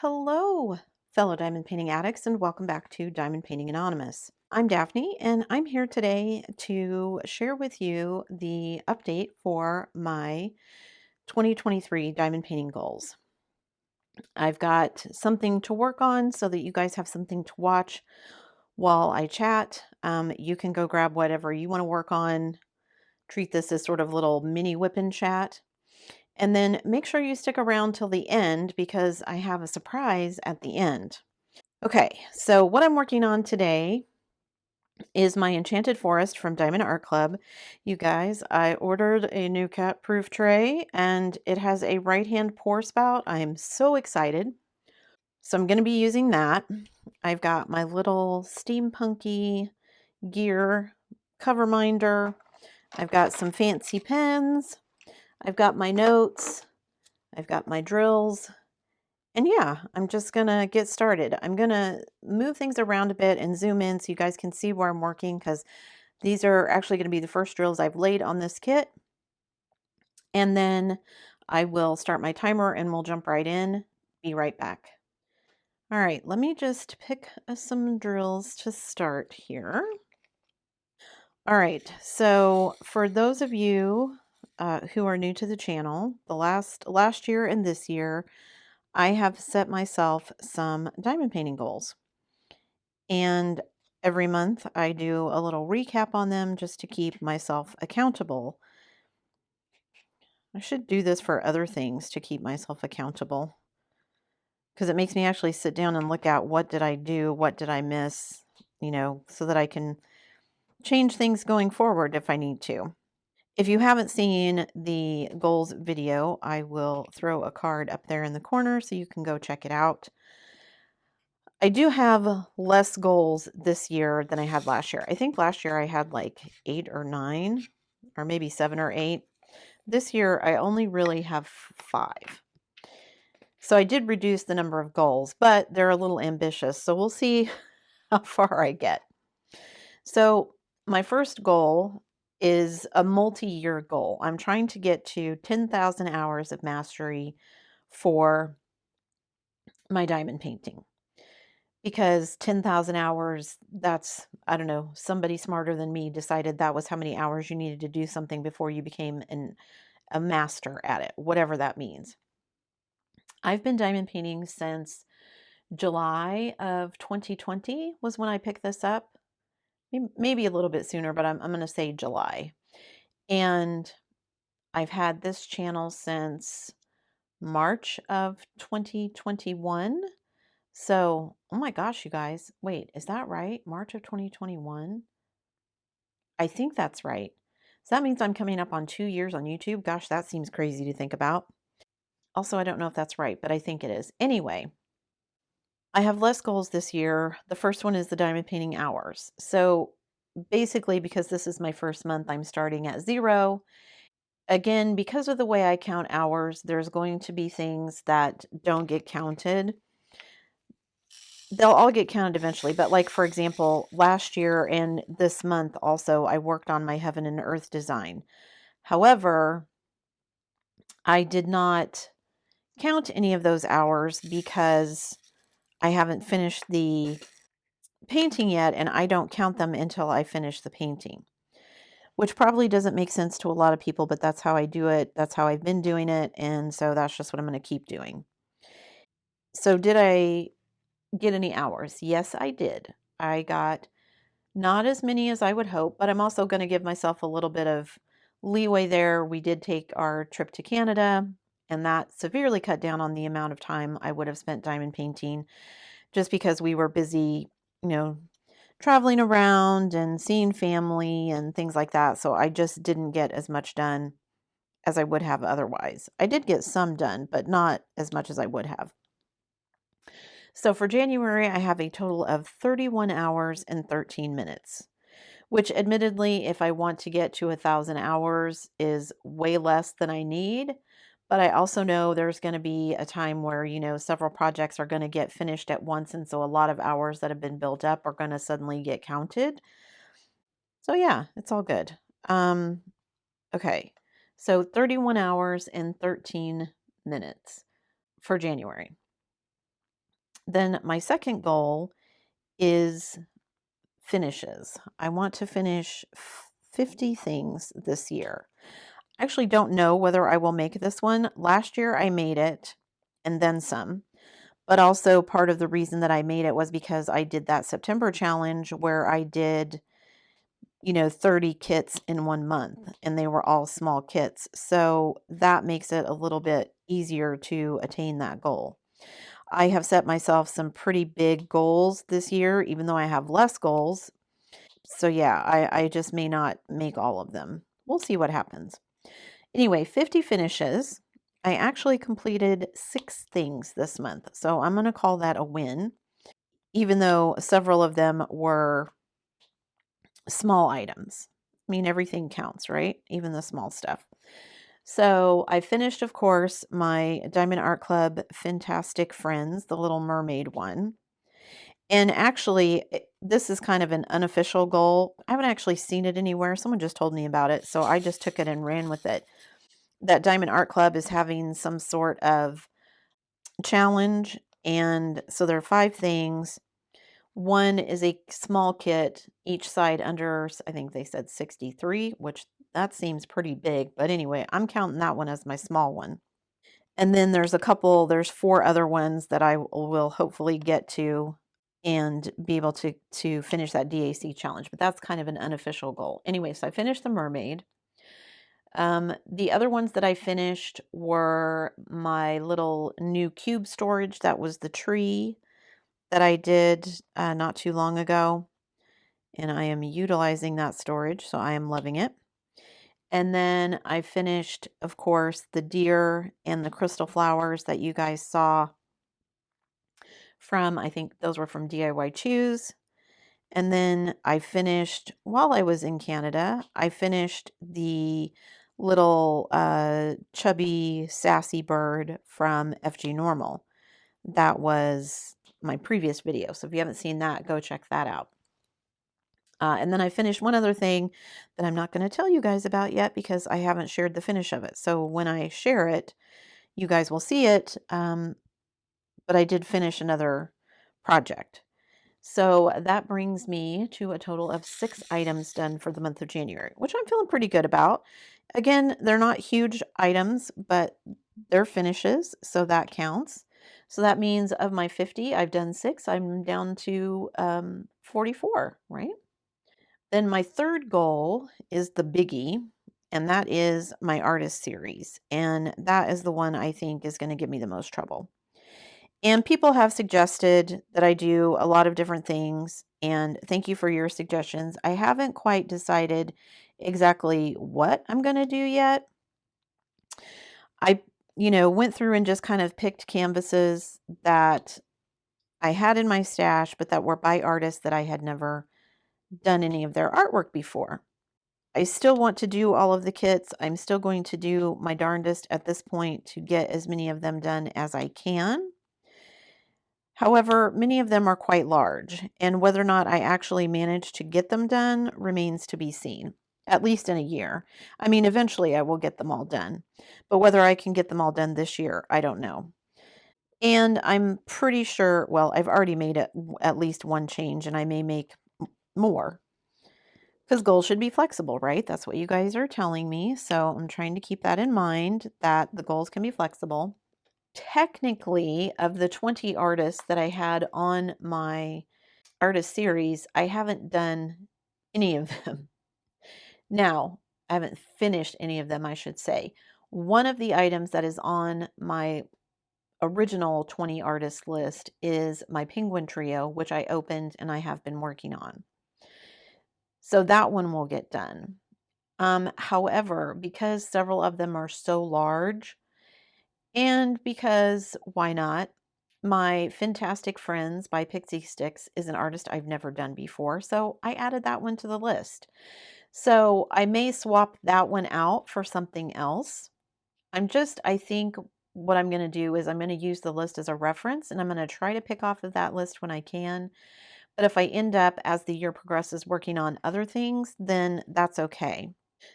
Hello, fellow diamond painting addicts, and welcome back to Diamond Painting Anonymous. I'm Daphne, and I'm here today to share with you the update for my 2023 diamond painting goals. I've got something to work on so that you guys have something to watch while I chat. You can go grab whatever you want to work on. Treat this as sort of little mini whip and chat. And then make sure you stick around till the end because I have a surprise at the end. Okay, so what I'm working on today is my Enchanted Forest from Diamond Art Club. You guys, I ordered a new cat-proof tray and it has a right-hand pour spout. I am so excited. So I'm going to be using that. I've got my little steampunky gear cover minder. I've got some fancy pens. I've got my notes. I've got my drills. And yeah, I'm just gonna get started. I'm gonna move things around a bit and zoom in so you guys can see where I'm working because these are actually gonna be the first drills I've laid on this kit. And then I will start my timer and we'll jump right in. Be right back. All right, let me just pick some drills to start here. All right, so for those of you who are new to the channel, the last year and this year, I have set myself some diamond painting goals. And every month I do a little recap on them just to keep myself accountable. I should do this for other things to keep myself accountable because it makes me actually sit down and look at what did I do, what did I miss, so that I can change things going forward if I need to. If you haven't seen the goals video, I will throw a card up there in the corner so you can go check it out. I do have less goals this year than I had last year. I think last year I had like 8 or 9, or maybe 7 or 8. This year I only really have 5. So I did reduce the number of goals, but they're a little ambitious. So we'll see how far I get. So my first goal is a multi-year goal. I'm trying to get to 10,000 hours of mastery for my diamond painting. Because 10,000 hours, that's, I don't know, somebody smarter than me decided that was how many hours you needed to do something before you became a master at it, whatever that means. I've been diamond painting since July of 2020 was when I picked this up. Maybe a little bit sooner, but I'm going to say July. And I've had this channel since March of 2021. So, oh my gosh, you guys, wait, is that right? March of 2021? I think that's right. So that means I'm coming up on 2 years on YouTube. Gosh, that seems crazy to think about. Also, I don't know if that's right, but I think it is. Anyway, I have less goals this year. The first one is the diamond painting hours. So basically, because this is my first month, I'm starting at 0. Again, because of the way I count hours, there's going to be things that don't get counted. They'll all get counted eventually, but like, for example, last year and this month also, I worked on my heaven and earth design. However, I did not count any of those hours because I haven't finished the painting yet, and I don't count them until I finish the painting, which probably doesn't make sense to a lot of people, but that's how I do it. That's how I've been doing it, and so that's just what I'm going to keep doing. So did I get any hours? Yes, I did. I got not as many as I would hope, but I'm also going to give myself a little bit of leeway there. We did take our trip to Canada, and that severely cut down on the amount of time I would have spent diamond painting just because we were busy, you know, traveling around and seeing family and things like that. So I just didn't get as much done as I would have otherwise. I did get some done, but not as much as I would have. So for January, I have a total of 31 hours and 13 minutes, which admittedly, if I want to get to 1,000 hours, is way less than I need. But I also know there's going to be a time where, several projects are going to get finished at once. And so a lot of hours that have been built up are going to suddenly get counted. So yeah, it's all good. Okay. So 31 hours and 13 minutes for January. Then my second goal is finishes. I want to finish 50 things this year. I actually don't know whether I will make this one. Last year I made it and then some. But also part of the reason that I made it was because I did that September challenge where I did, 30 kits in 1 month, and they were all small kits. So that makes it a little bit easier to attain that goal. I have set myself some pretty big goals this year, even though I have less goals. So yeah, I just may not make all of them. We'll see what happens. Anyway, 50 finishes. I actually completed 6 things this month. So I'm going to call that a win, even though several of them were small items. I mean, everything counts, right? Even the small stuff. So I finished, of course, my Diamond Art Club Fantastic Friends, the Little Mermaid one. And actually, this is kind of an unofficial goal. I haven't actually seen it anywhere. Someone just told me about it, so I just took it and ran with it. That Diamond Art Club is having some sort of challenge, and so there are 5 things. One is a small kit, each side under, I think they said 63, which that seems pretty big. But anyway, I'm counting that one as my small one. And then there's 4 other ones that I will hopefully get to and be able to finish that DAC challenge. But that's kind of an unofficial goal. Anyway, so I finished the mermaid. The other ones that I finished were my little new cube storage. That was the tree that I did not too long ago. And I am utilizing that storage, so I am loving it. And then I finished, of course, the deer and the crystal flowers that you guys saw from, I think those were from DIY Choose. And then I finished, while I was in Canada, I finished the little chubby, sassy bird from FG Normal. That was my previous video. So if you haven't seen that, go check that out. And then I finished one other thing that I'm not going to tell you guys about yet because I haven't shared the finish of it. So when I share it, you guys will see it. But I did finish another project. So that brings me to a total of 6 items done for the month of January, which I'm feeling pretty good about. Again, they're not huge items, but they're finishes, so that counts. So that means of my 50, I've done 6. I'm down to 44, right? Then my third goal is the biggie, and that is my artist series. And that is the one I think is going to give me the most trouble. And people have suggested that I do a lot of different things, and thank you for your suggestions. I haven't quite decided exactly what I'm going to do yet. I, went through and just kind of picked canvases that I had in my stash, but that were by artists that I had never done any of their artwork before. I still want to do all of the kits. I'm still going to do my darndest at this point to get as many of them done as I can. However, many of them are quite large, and whether or not I actually manage to get them done remains to be seen, at least in a year. I mean, eventually I will get them all done, but whether I can get them all done this year, I don't know. And I'm pretty sure, well, I've already made at least one change, and I may make more. Because goals should be flexible, right? That's what you guys are telling me. So I'm trying to keep that in mind, that the goals can be flexible. Technically, of the 20 artists that I had on my artist series, I haven't done any of them. Now, I haven't finished any of them, I should say. One of the items that is on my original 20 artist list is my penguin trio, which I opened and I have been working on. So that one will get done. However, because several of them are so large, and because why not? My Fantastic Friends by Pixie Sticks is an artist I've never done before, so I added that one to the list. So I may swap that one out for something else. I think what I'm going to do is I'm going to use the list as a reference, and I'm going to try to pick off of that list when I can. But if I end up, as the year progresses, working on other things, then that's okay.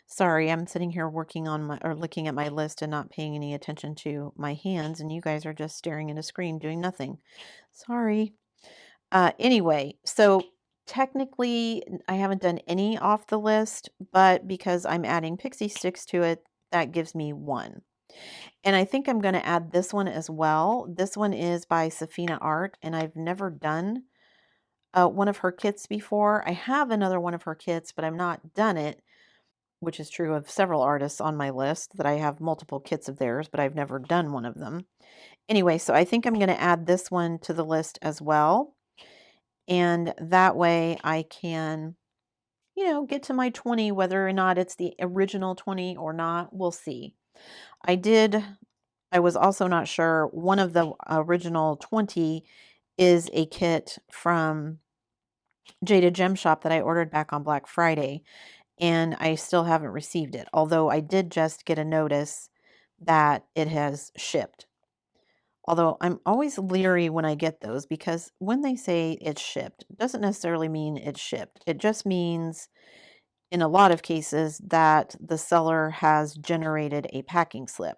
Sorry, I'm sitting here working on my or looking at my list and not paying any attention to my hands, and you guys are just staring at a screen doing nothing. Sorry. Anyway, so technically, I haven't done any off the list, but because I'm adding pixie sticks to it, that gives me one. And I think I'm going to add this one as well. This one is by Safina Art, and I've never done one of her kits before. I have another one of her kits, but I've not done it, which is true of several artists on my list that I have multiple kits of theirs, but I've never done one of them. Anyway, so I think I'm going to add this one to the list as well. And that way I can, get to my 20, whether or not it's the original 20 or not, we'll see. I was also not sure. One of the original 20 is a kit from Jada Gem Shop that I ordered back on Black Friday, and I still haven't received it. Although I did just get a notice that it has shipped. Although I'm always leery when I get those because when they say it's shipped, it doesn't necessarily mean it's shipped. It just means, in a lot of cases, that the seller has generated a packing slip,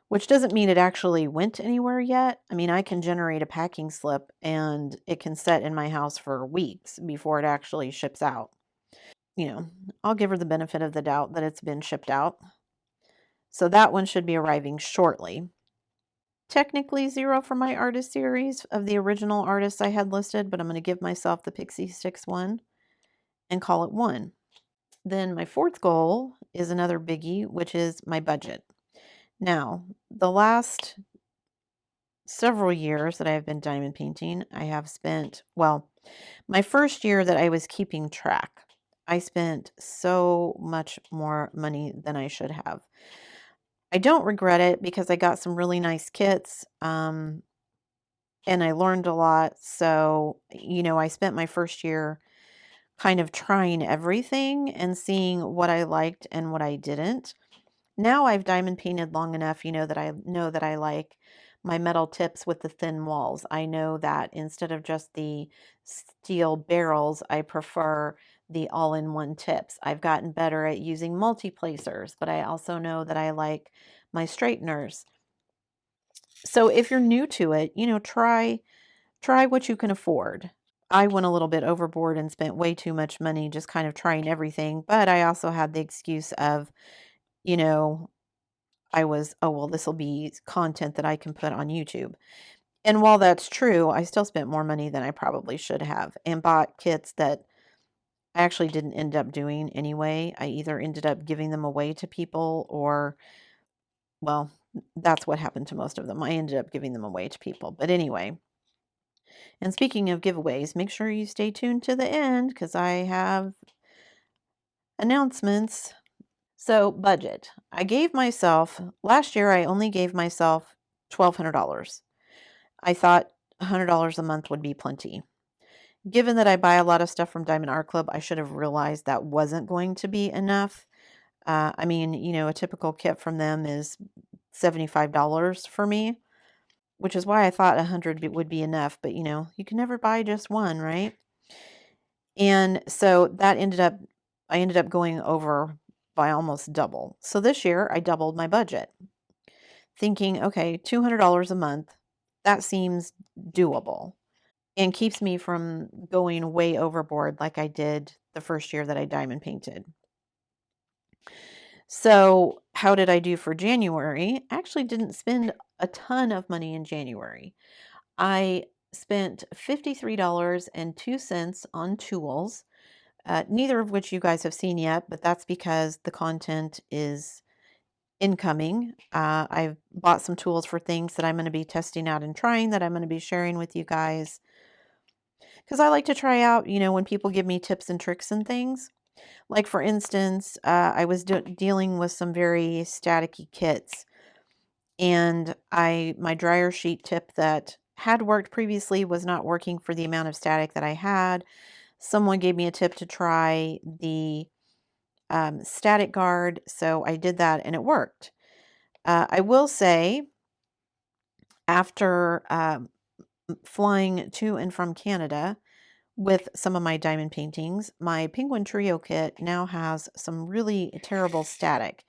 which doesn't mean it actually went anywhere yet. I mean, I can generate a packing slip and it can sit in my house for weeks before it actually ships out. I'll give her the benefit of the doubt that it's been shipped out. So that one should be arriving shortly. Technically 0 for my artist series of the original artists I had listed, but I'm going to give myself the Pixie Sticks one and call it 1. Then my fourth goal is another biggie, which is my budget. Now, the last several years that I've been diamond painting, I have spent, well, my first year that I was keeping track, I spent so much more money than I should have. I don't regret it because I got some really nice kits. And I learned a lot. So, I spent my first year kind of trying everything and seeing what I liked and what I didn't. Now I've diamond painted long enough, that I like my metal tips with the thin walls. I know that instead of just the steel barrels, I prefer the all-in-one tips. I've gotten better at using multi-placers, but I also know that I like my straighteners. So if you're new to it, try what you can afford. I went a little bit overboard and spent way too much money just kind of trying everything, but I also had the excuse of, you know, oh, well, this will be content that I can put on YouTube. And while that's true, I still spent more money than I probably should have and bought kits that I actually didn't end up doing anyway. I either ended up giving them away to people or, well, that's what happened to most of them. I ended up giving them away to people. But anyway, and speaking of giveaways, make sure you stay tuned to the end because I have announcements. So, budget. Last year, I only gave myself $1,200. I thought $100 a month would be plenty. Given that I buy a lot of stuff from Diamond Art Club, I should have realized that wasn't going to be enough. I mean, a typical kit from them is $75 for me, which is why I thought 100 would be enough. But, you can never buy just one, right? And so I ended up going over by almost double. So this year I doubled my budget, thinking, okay, $200 a month, that seems doable and keeps me from going way overboard like I did the first year that I diamond painted. So how did I do for January? I actually didn't spend a ton of money in January. I spent $53.02 on tools, neither of which you guys have seen yet, but that's because the content is incoming. I've bought some tools for things that I'm going to be testing out and trying that I'm going to be sharing with you guys. Because I like to try out, when people give me tips and tricks and things. Like, for instance, I was dealing with some very staticky kits. And my dryer sheet tip that had worked previously was not working for the amount of static that I had. Someone gave me a tip to try the static guard, so I did that and it worked. I will say, after flying to and from Canada, with some of my diamond paintings, my Penguin Trio kit now has some really terrible static.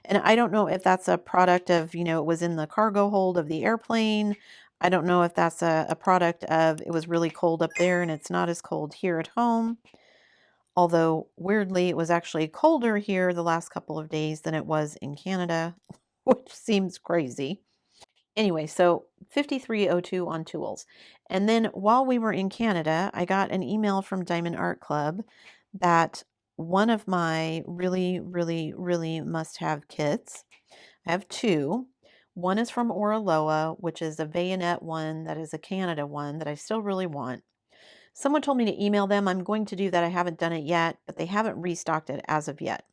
And I don't know if that's a product of, it was in the cargo hold of the airplane. I don't know if that's a product of it was really cold up there and it's not as cold here at home. Although, weirdly, it was actually colder here the last couple of days than it was in Canada, which seems crazy. Anyway, so 5302 on tools. And then while we were in Canada, I got an email from Diamond Art Club that one of my really, really, really must-have kits, I have two. One is from Oraloa, which is a bayonet one that is a Canada one that I still really want. Someone told me to email them. I'm going to do that. I haven't done it yet, but they haven't restocked it as of yet.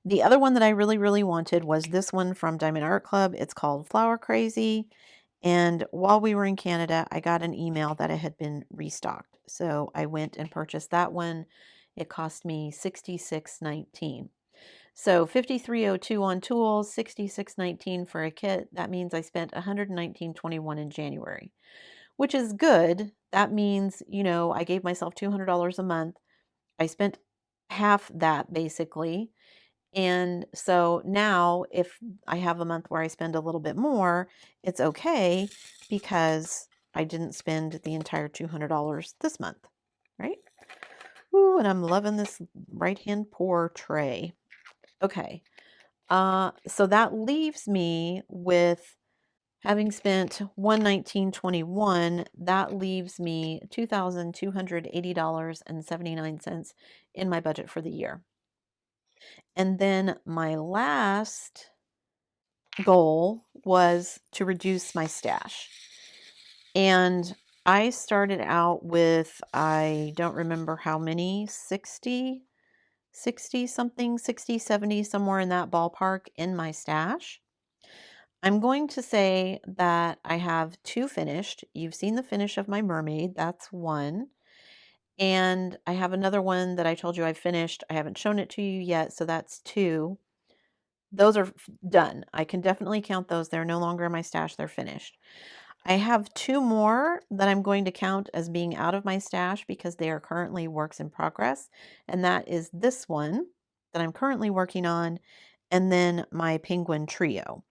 The other one that I really, really wanted was this one from Diamond Art Club. It's called Flower Crazy. And while we were in Canada, I got an email that it had been restocked. So I went and purchased that one. It cost me $66.19. So 5302 on tools, $66.19 for a kit. That means I spent $119.21 in January, which is good. That means, I gave myself $200 a month. I spent half that basically. And so now if I have a month where I spend a little bit more, it's okay because I didn't spend the entire $200 this month, right? Ooh, and I'm loving this right-hand pour tray. Okay. So that leaves me with having spent $119.21, that leaves me $2,280.79 in my budget for the year. And then my last goal was to reduce my stash. And I started out with, I don't remember how many, 60 something, 60, 70, somewhere in that ballpark in my stash. I'm going to say that I have two finished. You've seen the finish of my mermaid. That's one. And I have another one that I told you I finished. I haven't shown it to you yet, so that's two. Those are done. I can definitely count those. They're no longer in my stash. They're finished. I have two more that I'm going to count as being out of my stash because they are currently works in progress. And that is this one that I'm currently working on, and then my Penguin Trio,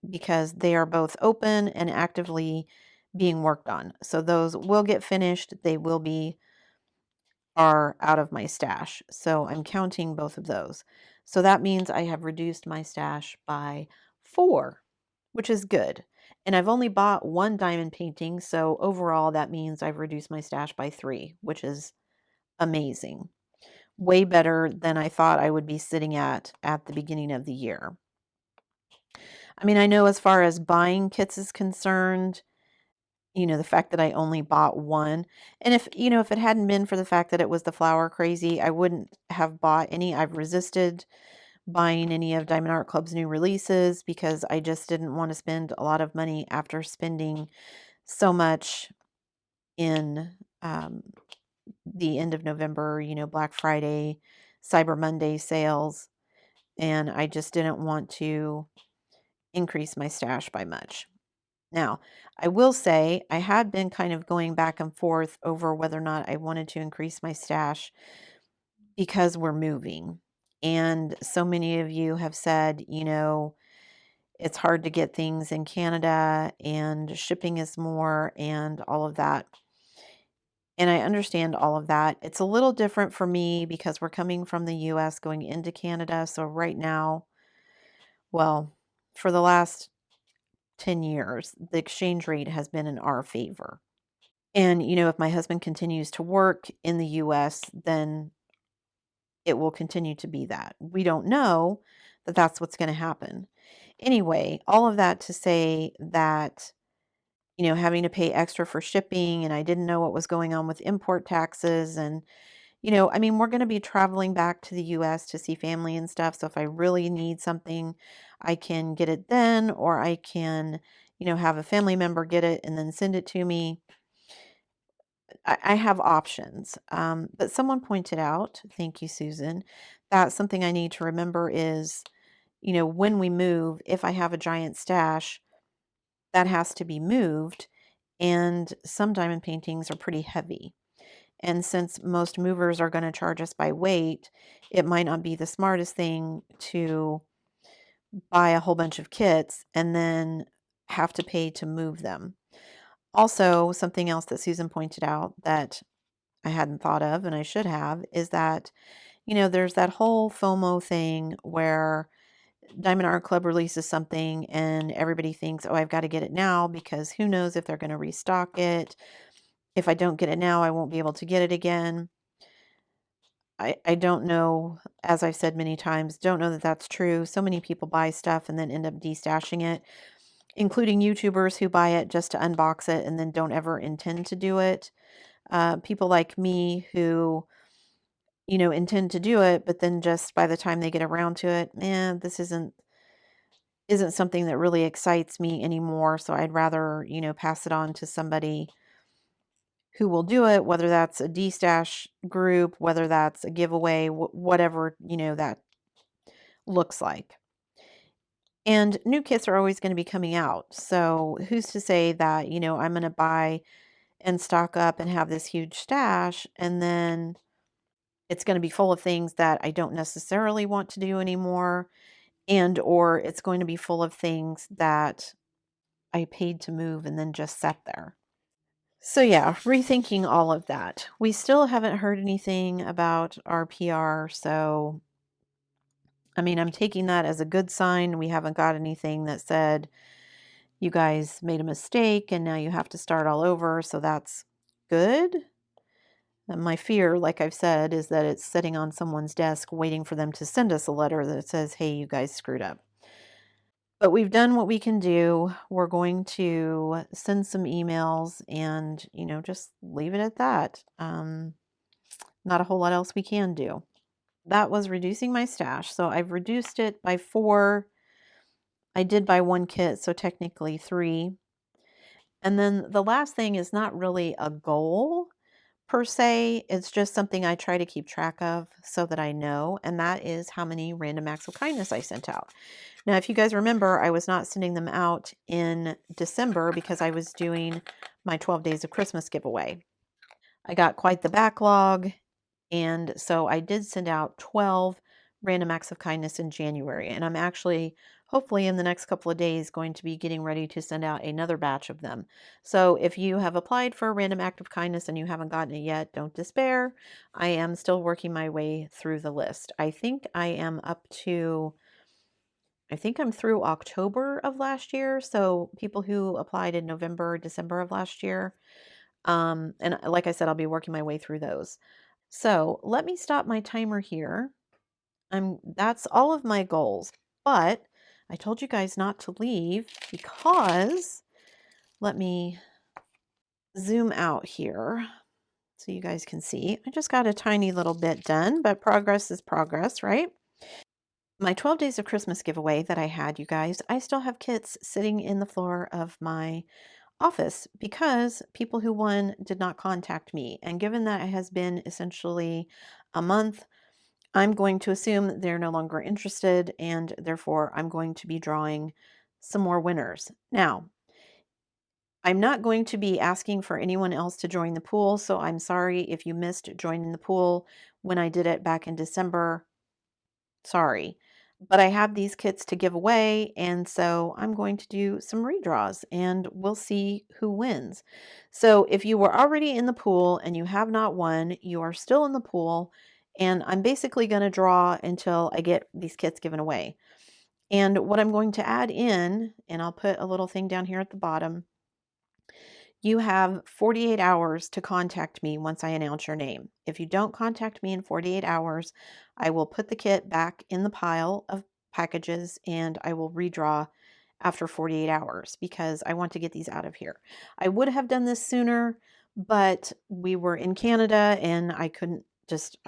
because they are both open and actively being worked on. So those will get finished. They will be are out of my stash. So I'm counting both of those. So that means I have reduced my stash by 4, which is good. And I've only bought one diamond painting. So overall, that means I've reduced my stash by 3, which is amazing. Way better than I thought I would be sitting at the beginning of the year. I mean, I know as far as buying kits is concerned, the fact that I only bought one. And if it hadn't been for the fact that it was the Flower Crazy, I wouldn't have bought any. I've resisted buying any of Diamond Art Club's new releases because I just didn't want to spend a lot of money after spending so much in the end of November, Black Friday, Cyber Monday sales. And I just didn't want to increase my stash by much. Now, I will say I had been kind of going back and forth over whether or not I wanted to increase my stash because we're moving. And so many of you have said, it's hard to get things in Canada and shipping is more and all of that. And I understand all of that. It's a little different for me because we're coming from the US going into Canada. So right now, well, for the last 10 years, the exchange rate has been in our favor. And, if my husband continues to work in the US, then it will continue to be that. We don't know that that's what's going to happen. Anyway, all of that to say that, having to pay extra for shipping, and I didn't know what was going on with import taxes. And, I mean, we're going to be traveling back to the US to see family and stuff. So if I really need something, I can get it then, or I can, have a family member get it and then send it to me. I have options. But someone pointed out, thank you, Susan, that something I need to remember is, when we move, if I have a giant stash, that has to be moved. and some diamond paintings are pretty heavy. And since most movers are going to charge us by weight, it might not be the smartest thing to buy a whole bunch of kits and then have to pay to move them. Also, something else that Susan pointed out that I hadn't thought of and I should have is that, there's that whole FOMO thing where Diamond Art Club releases something and everybody thinks, oh, I've got to get it now because who knows if they're going to restock it. If I don't get it now, I won't be able to get it again. I don't know, as I've said many times, don't know that that's true. So many people buy stuff and then end up destashing it, including YouTubers who buy it just to unbox it and then don't ever intend to do it. People like me who, intend to do it, but then just by the time they get around to it, man, this isn't something that really excites me anymore. So I'd rather, pass it on to somebody who will do it, whether that's a destash group, whether that's a giveaway, whatever, that looks like. And new kits are always going to be coming out. So who's to say that, I'm going to buy and stock up and have this huge stash and then it's going to be full of things that I don't necessarily want to do anymore, and or it's going to be full of things that I paid to move and then just sat there. So yeah, rethinking all of that. We still haven't heard anything about our PR, so I mean, I'm taking that as a good sign. We haven't got anything that said you guys made a mistake and now you have to start all over, so that's good. And my fear, like I've said, is that it's sitting on someone's desk waiting for them to send us a letter that says, hey, you guys screwed up. But we've done what we can do. We're going to send some emails and, just leave it at that. Not a whole lot else we can do. That was reducing my stash. So I've reduced it by 4. I did buy 1 kit, so technically 3. And then the last thing is not really a goal per se. It's just something I try to keep track of so that I know, and that is how many random acts of kindness I sent out. Now, if you guys remember, I was not sending them out in December because I was doing my 12 Days of Christmas giveaway. I got quite the backlog, and so I did send out 12 random acts of kindness in January, and I'm actually, hopefully in the next couple of days, going to be getting ready to send out another batch of them. So if you have applied for a random act of kindness and you haven't gotten it yet, don't despair. I am still working my way through the list. I think I'm through October of last year. So people who applied in November, December of last year. And like I said, I'll be working my way through those. So let me stop my timer here. That's all of my goals, but I told you guys not to leave because let me zoom out here so you guys can see. I just got a tiny little bit done, but progress is progress, right? My 12 Days of Christmas giveaway that I had, you guys, I still have kits sitting in the floor of my office because people who won did not contact me. And given that it has been essentially a month, I'm going to assume they're no longer interested, and therefore I'm going to be drawing some more winners. Now, I'm not going to be asking for anyone else to join the pool, so I'm sorry if you missed joining the pool when I did it back in December. Sorry. But I have these kits to give away, and so I'm going to do some redraws and we'll see who wins. So if you were already in the pool and you have not won, you are still in the pool, and I'm basically going to draw until I get these kits given away. And what I'm going to add in, and I'll put a little thing down here at the bottom, you have 48 hours to contact me once I announce your name. If you don't contact me in 48 hours, I will put the kit back in the pile of packages and I will redraw after 48 hours because I want to get these out of here. I would have done this sooner, but we were in Canada and I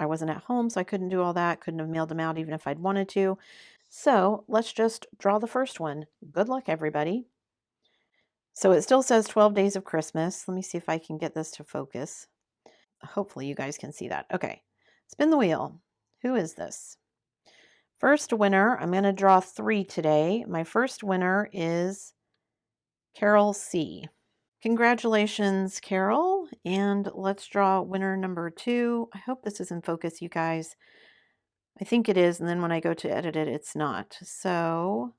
wasn't at home, so I couldn't do all that. Couldn't have mailed them out even if I'd wanted to. So let's just draw the first one. Good luck, everybody. So it still says 12 Days of Christmas. Let me see if I can get this to focus. Hopefully you guys can see that. Okay, spin the wheel. Who is this? First winner, I'm going to draw 3 today. My first winner is Carol C. Congratulations, Carol. And let's draw winner number 2. I hope this is in focus, you guys. I think it is, and then when I go to edit it, it's not. So,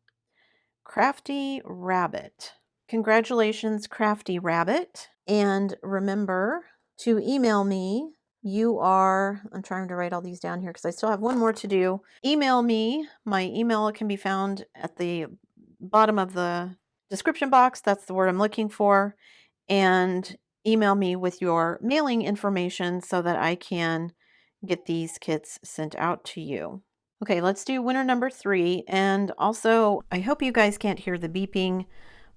Crafty Rabbit. Congratulations, Crafty Rabbit. And remember to email me. I'm trying to write all these down here because I still have one more to do. Email me. My email can be found at the bottom of the description box. That's the word I'm looking for. And email me with your mailing information so that I can get these kits sent out to you. Okay, let's do winner number 3. And also, I hope you guys can't hear the beeping.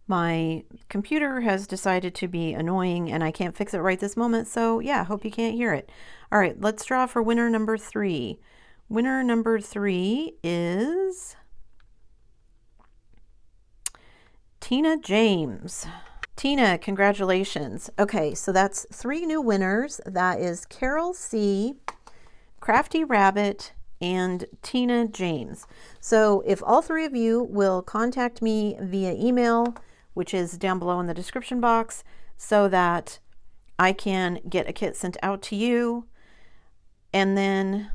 My computer has decided to be annoying and I can't fix it right this moment. So yeah, hope you can't hear it. All right, let's draw for winner number 3. Winner number 3 is Tina James. Tina, congratulations. Okay, so that's 3 new winners. That is Carol C., Crafty Rabbit, and Tina James. So if all 3 of you will contact me via email, which is down below in the description box, so that I can get a kit sent out to you. And then,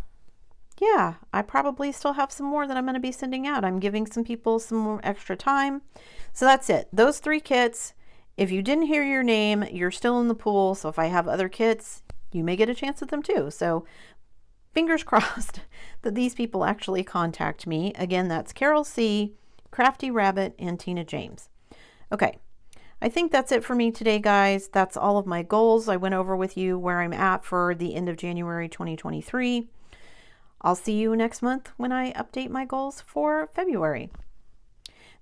yeah, I probably still have some more that I'm going to be sending out. I'm giving some people some more extra time. So that's it. Those 3 kits. If you didn't hear your name, you're still in the pool. So if I have other kits, you may get a chance at them too. So fingers crossed that these people actually contact me. Again, that's Carol C., Crafty Rabbit, and Tina James. Okay, I think that's it for me today, guys. That's all of my goals. I went over with you where I'm at for the end of January 2023. I'll see you next month when I update my goals for February.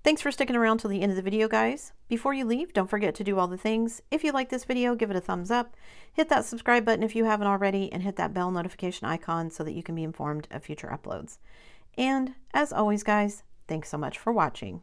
Thanks for sticking around till the end of the video, guys. Before you leave, don't forget to do all the things. If you like this video, give it a thumbs up. Hit that subscribe button if you haven't already, and hit that bell notification icon so that you can be informed of future uploads. And as always, guys, thanks so much for watching.